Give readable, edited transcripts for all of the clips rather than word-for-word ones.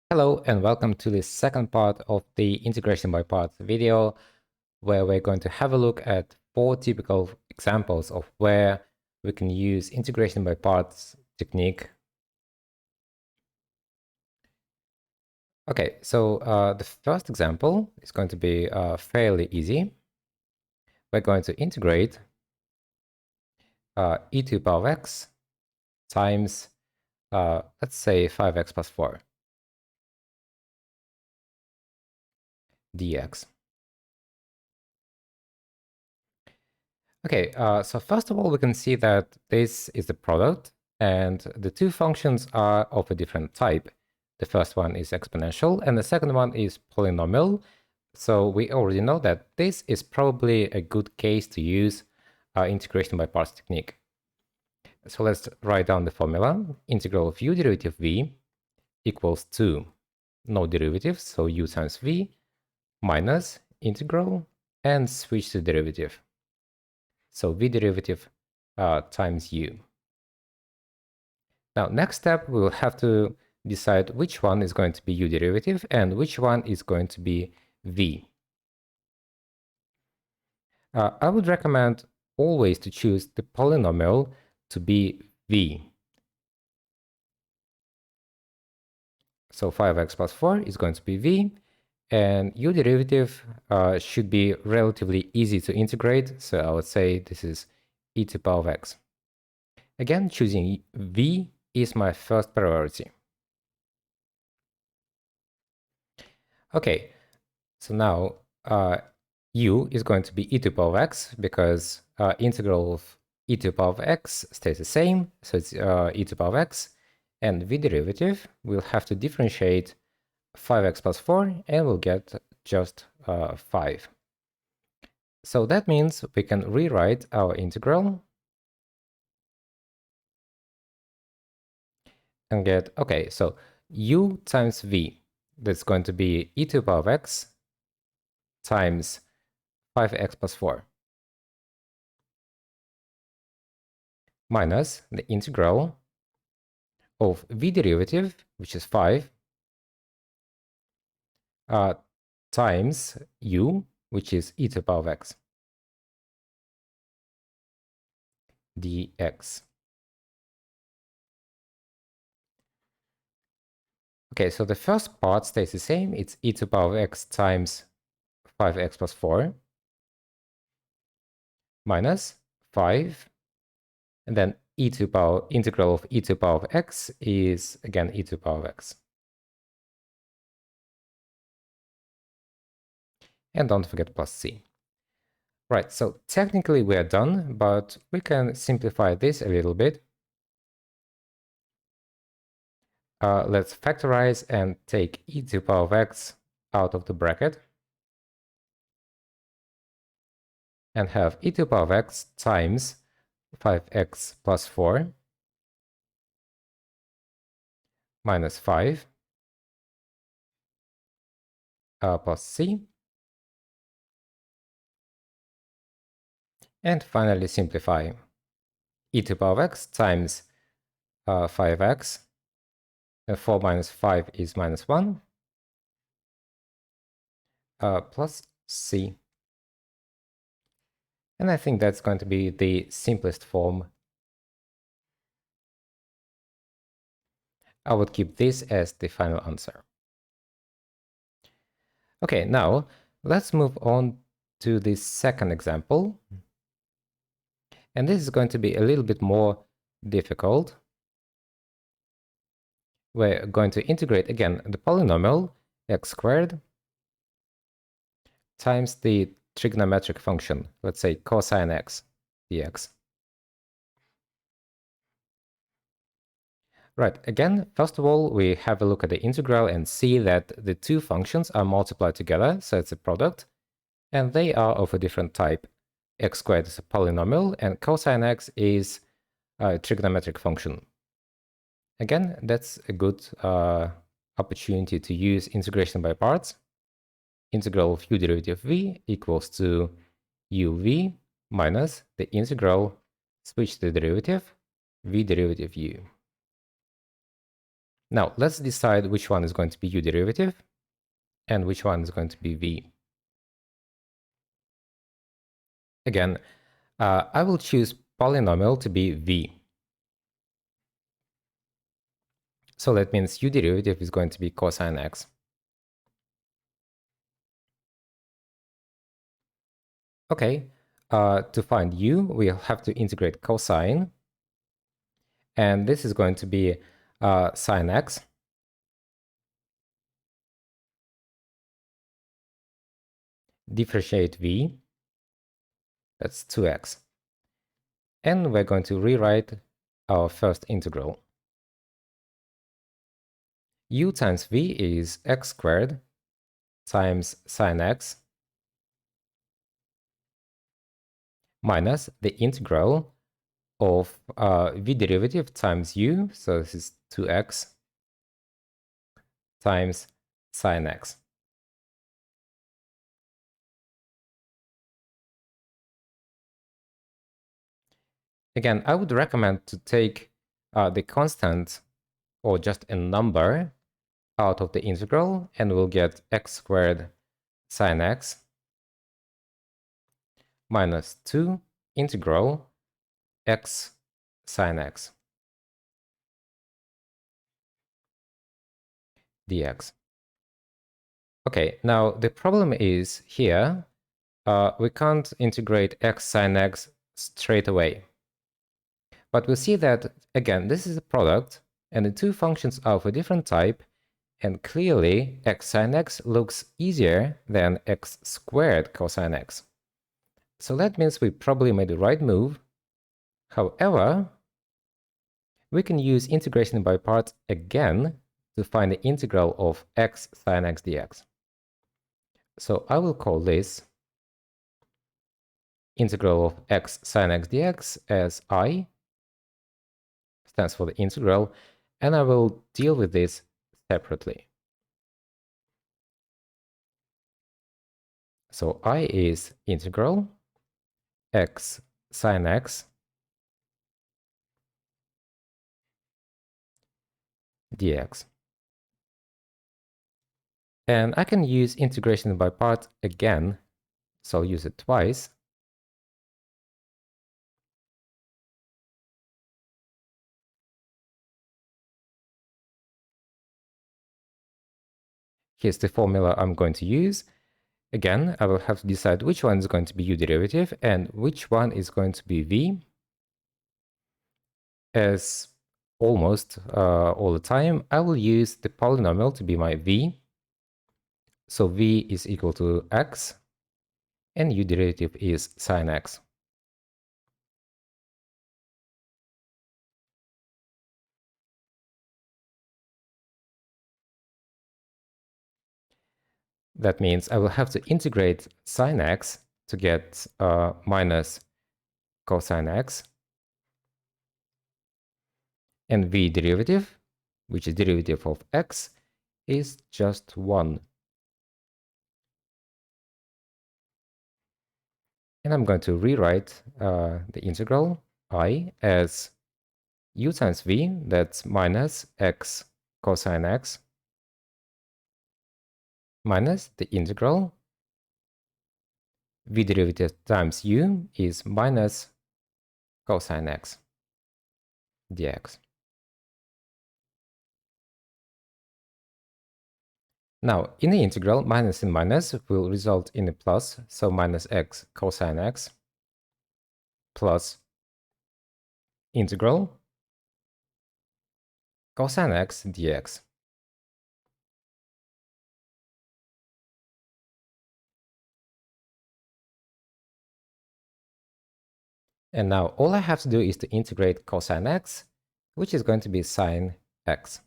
Hello and welcome to the second part of the integration by parts video, where we're going to have a look at 4 typical examples of where we can use integration by parts technique. Okay, so the first example is going to be fairly easy. We're going to integrate e to the power of x times, let's say 5x plus 4 dx. Okay, so first of all, we can see that this is the product, and the two functions are of a different type. The first one is exponential, and the second one is polynomial. So we already know that this is probably a good case to use integration by parts technique. So let's write down the formula. Integral of u derivative v equals to no derivatives, so u times v, minus integral, and switch to derivative. So v derivative times u. Now, next step, we will have to decide which one is going to be u derivative and which one is going to be v. I would recommend always to choose the polynomial to be v. So 5x plus 4 is going to be v, and u derivative should be relatively easy to integrate. So I would say this is e to the power of x. Again, choosing v is my first priority. Okay, so now u is going to be e to the power of x because integral of e to the power of x stays the same, so it's e to the power of x, and v derivative we'll have to differentiate 5x plus 4 and we'll get just 5. So that means we can rewrite our integral and get, okay, so u times v, that's going to be e to the power of x times 5x plus 4 minus the integral of v derivative, which is 5, times u, which is e to the power of x, dx. Okay, so the first part stays the same. It's e to the power of x times 5x plus 4 minus 5, and then e to the power, integral of e to the power of x is again e to the power of x. And don't forget plus c. Right, so technically we are done, but we can simplify this a little bit. Let's factorize and take e to the power of x out of the bracket and have e to the power of x times 5x plus 4 minus 5 plus c. And finally simplify e to the power of x times 5x, and 4 minus 5 is minus 1, plus c. And I think that's going to be the simplest form. I would keep this as the final answer. Okay, now let's move on to the second example. And this is going to be a little bit more difficult. We're going to integrate again the polynomial x squared times the trigonometric function, let's say cosine x dx. Right, again, first of all, we have a look at the integral and see that the two functions are multiplied together, so it's a product, and they are of a different type. X squared is a polynomial, and cosine x is a trigonometric function. Again, that's a good opportunity to use integration by parts. Integral of u derivative v equals to uv minus the integral, switch the derivative, v derivative u. Now, let's decide which one is going to be u derivative and which one is going to be v. Again, I will choose polynomial to be v. So that means u derivative is going to be cosine x. Okay, to find u, we'll have to integrate cosine. And this is going to be sine x. Differentiate v, that's 2x. And we're going to rewrite our first integral. U times v is x squared times sine x minus the integral of v derivative times u, so this is 2x times sine x. Again, I would recommend to take the constant or just a number out of the integral, and we'll get x squared sine x minus 2 integral x sine x dx. Okay, now the problem is here, we can't integrate x sine x straight away. But we'll see that, again, this is a product, and the two functions are of a different type, and clearly x sine x looks easier than x squared cosine x. So that means we probably made the right move. However, we can use integration by parts again to find the integral of x sine x dx. So I will call this integral of x sine x dx as I, stands for the integral, and I will deal with this separately. So I is integral x sine x dx. And I can use integration by parts again, so I'll use it twice. Here's the formula I'm going to use. Again, I will have to decide which one is going to be u derivative and which one is going to be v. As almost all the time, I will use the polynomial to be my v. So v is equal to x, and u derivative is sine x. That means I will have to integrate sine x to get minus cosine x. And v derivative, which is derivative of x, is just 1. And I'm going to rewrite the integral I as u times v, that's minus x cosine x, minus the integral v derivative times u is minus cosine x dx. Now, in the integral, minus and minus will result in a plus, so minus x cosine x plus integral cosine x dx. And now all I have to do is to integrate cosine x, which is going to be sine x.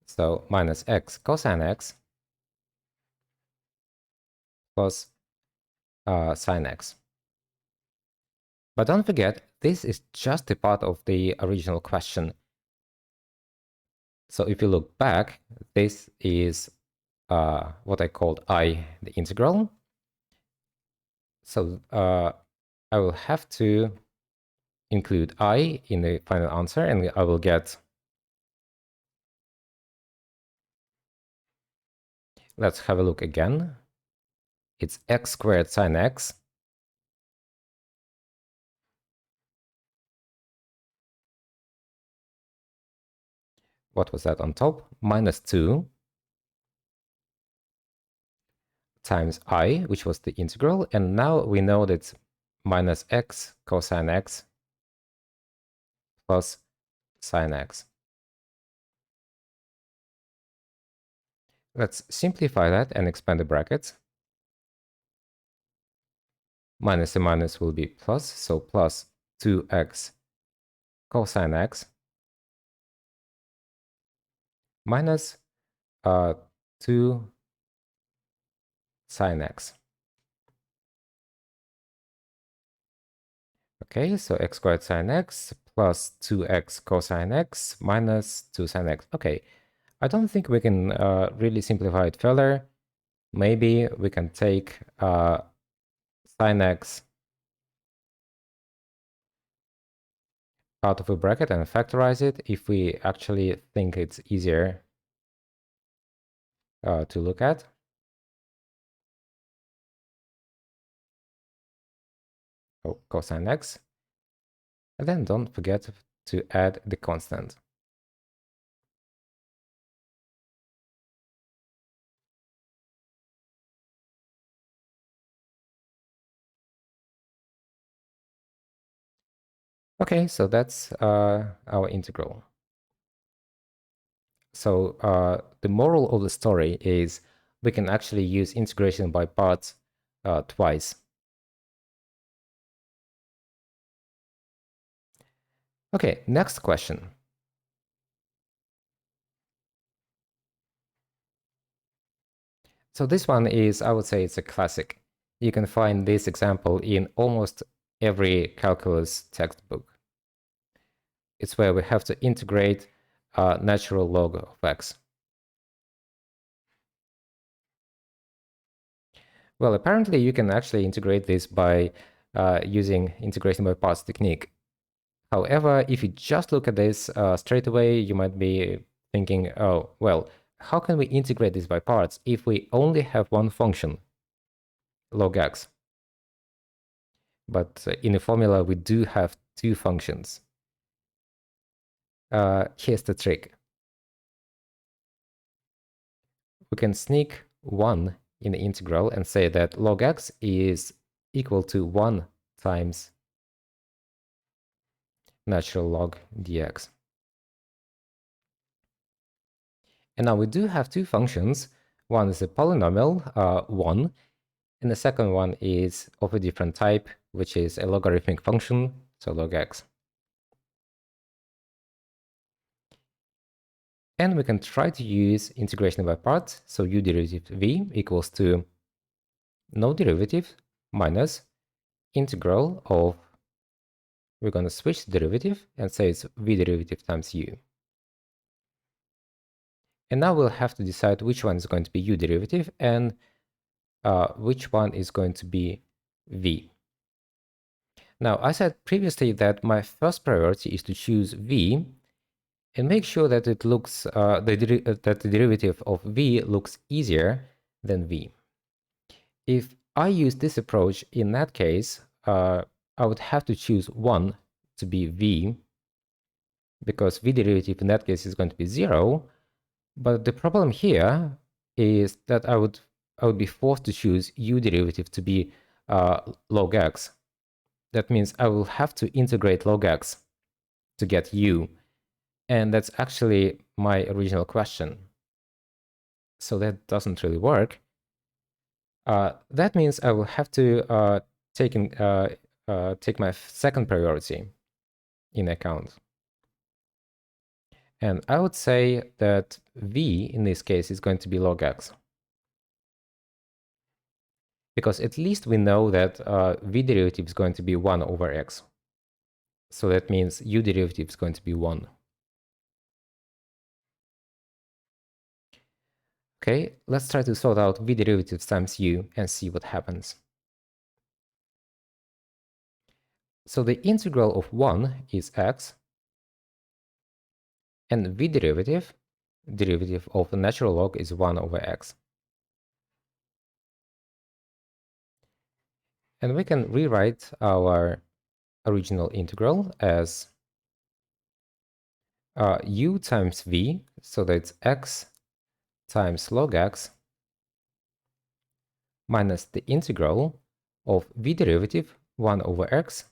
So minus x cosine x plus sine x. But don't forget, this is just a part of the original question. So if you look back, this is what I called I, the integral. So I will have to include I in the final answer, and I will get Let's have a look again. It's x squared sine x what was that on top? Minus 2 times I, which was the integral, and now we know that it's minus x cosine x plus sine x. Let's simplify that and expand the brackets. Minus and minus will be plus, so plus 2x cosine x minus 2 sine x. Okay, so x squared sine x plus 2x cosine x minus 2 sine x. Okay, I don't think we can really simplify it further. Maybe we can take sine x out of a bracket and factorize it if we actually think it's easier to look at. Oh, cosine x. And then don't forget to add the constant. Okay, so that's our integral. So the moral of the story is we can actually use integration by parts twice. Okay, next question. So this one is, I would say it's a classic. You can find this example in almost every calculus textbook. It's where we have to integrate natural log of x. Well, apparently you can actually integrate this by using integration by parts technique. However, if you just look at this straight away, you might be thinking, oh, well, how can we integrate this by parts if we only have one function, log x? But in the formula, we do have two functions. Here's the trick. We can sneak 1 in the integral and say that log x is equal to 1 times natural log dx. And now we do have two functions. One is a polynomial, 1, and the second one is of a different type, which is a logarithmic function, so log x. And we can try to use integration by parts, so u derivative v equals to no derivative minus integral of, we're going to switch the derivative and say it's v derivative times u. And now we'll have to decide which one is going to be u derivative and which one is going to be v. Now, I said previously that my first priority is to choose v and make sure that it looks that the derivative of v looks easier than v. If I use this approach, in that case, I would have to choose 1 to be v, because v derivative in that case is going to be 0. But the problem here is that I would be forced to choose u derivative to be log x. That means I will have to integrate log x to get u. And that's actually my original question. So that doesn't really work. That means I will have to take my second priority in account. And I would say that v in this case is going to be log x. Because at least we know that v derivative is going to be 1 over x. So that means u derivative is going to be 1. Okay, let's try to sort out v derivatives times u and see what happens. So the integral of 1 is x, and v derivative of the natural log is 1 over x. And we can rewrite our original integral as u times v, so that's x times log x minus the integral of v derivative 1 over x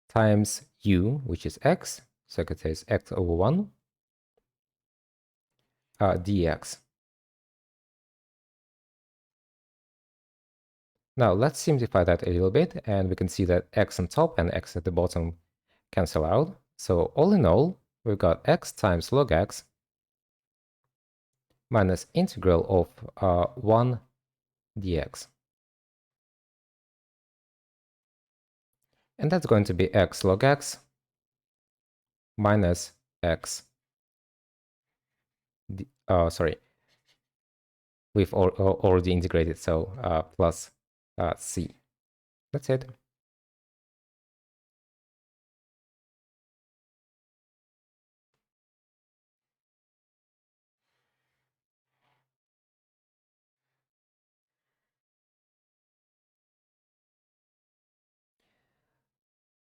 times u, which is x, so I could say it's x over 1, dx. Now let's simplify that a little bit, and we can see that x on top and x at the bottom cancel out. So all in all, we've got x times log x minus integral of 1 dx. And that's going to be x log x minus x, sorry, we've already integrated, so plus c. That's it.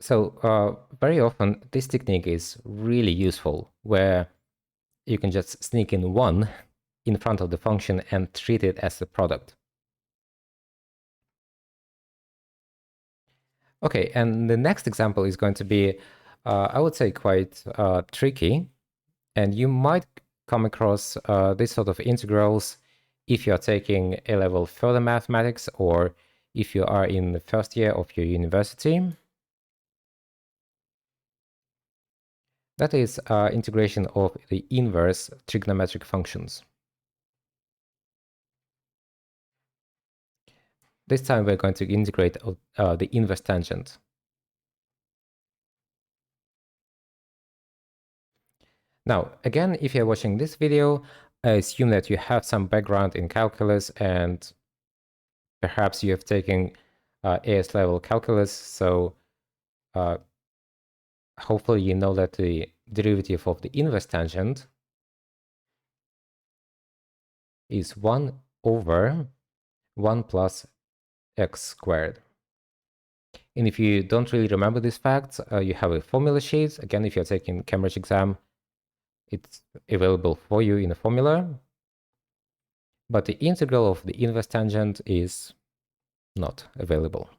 So very often this technique is really useful, where you can just sneak in 1 in front of the function and treat it as a product. Okay, and the next example is going to be, I would say, quite tricky, and you might come across this sort of integrals if you're taking A-level further mathematics, or if you are in the first year of your university. That is integration of the inverse trigonometric functions. This time we're going to integrate the inverse tangent. Now, again, if you're watching this video, I assume that you have some background in calculus, and perhaps you have taken AS level calculus, so hopefully you know that the derivative of the inverse tangent is 1 over 1 plus x squared. And if you don't really remember these facts, you have a formula sheet. Again, if you're taking Cambridge exam, it's available for you in a formula. But the integral of the inverse tangent is not available.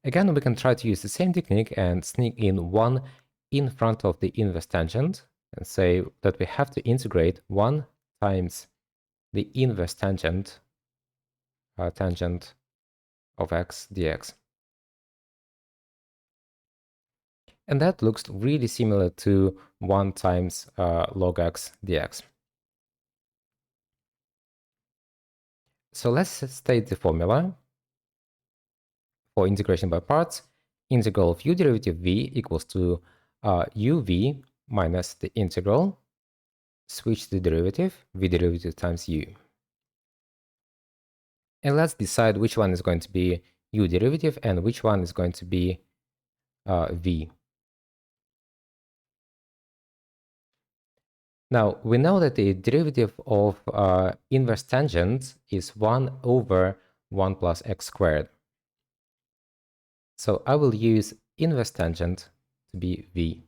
Again, we can try to use the same technique and sneak in 1 in front of the inverse tangent and say that we have to integrate 1 times the inverse tangent of x dx. And that looks really similar to 1 times log x dx. So let's state the formula for integration by parts. Integral of u derivative v equals to uv minus the integral, switch the derivative, v derivative times u. And let's decide which one is going to be u derivative and which one is going to be v. Now, we know that the derivative of inverse tangent is 1 over 1 plus x squared. So I will use inverse tangent to be v.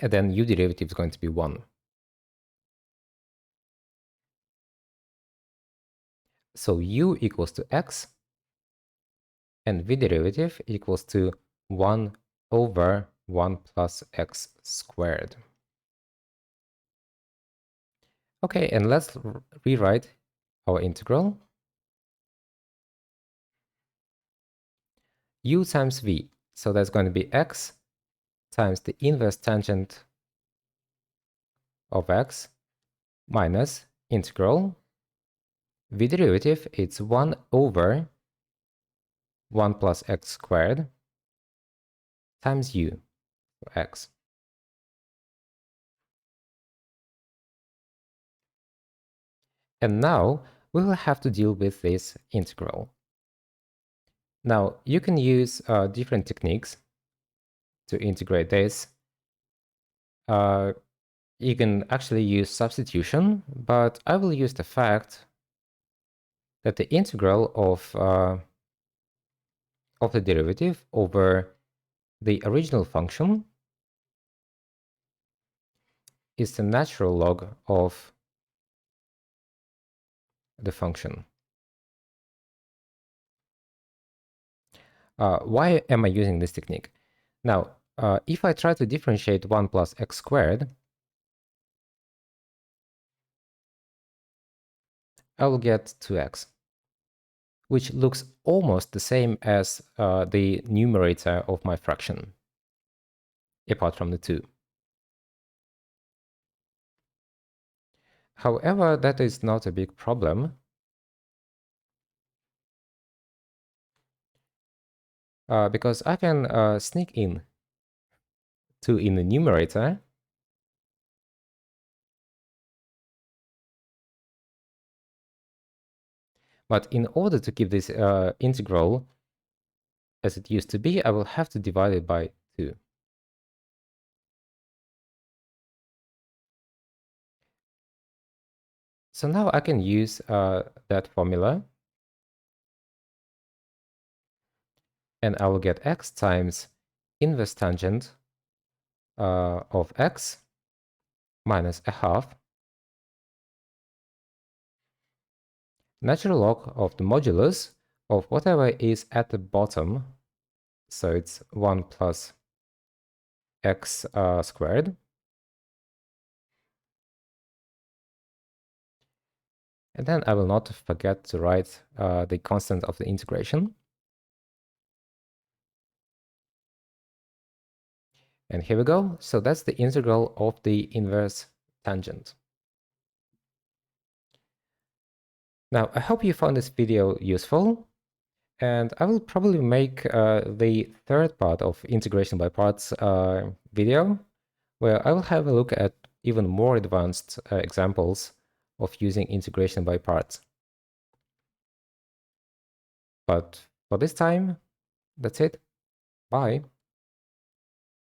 And then u derivative is going to be 1. So u equals to x, and v derivative equals to 1 over 1 plus x squared. Okay, and let's rewrite our integral. U times v, so that's going to be x times the inverse tangent of x minus integral v derivative, it's 1 over 1 plus x squared times u, x. And now we will have to deal with this integral. Now, you can use different techniques to integrate this. You can actually use substitution, but I will use the fact that the integral of the derivative over the original function is the natural log of the function. Why am I using this technique? Now, if I try to differentiate 1 plus x squared, I will get 2x, which looks almost the same as the numerator of my fraction, apart from the 2. However, that is not a big problem, because I can sneak in 2 in the numerator, but in order to keep this integral as it used to be, I will have to divide it by 2. So now I can use that formula, and I will get x times inverse tangent of x minus a half natural log of the modulus of whatever is at the bottom. So it's 1 plus x squared. And then I will not forget to write the constant of the integration. And here we go. So that's the integral of the inverse tangent. Now, I hope you found this video useful, and I will probably make the third part of integration by parts video, where I will have a look at even more advanced examples of using integration by parts. But for this time, that's it. Bye.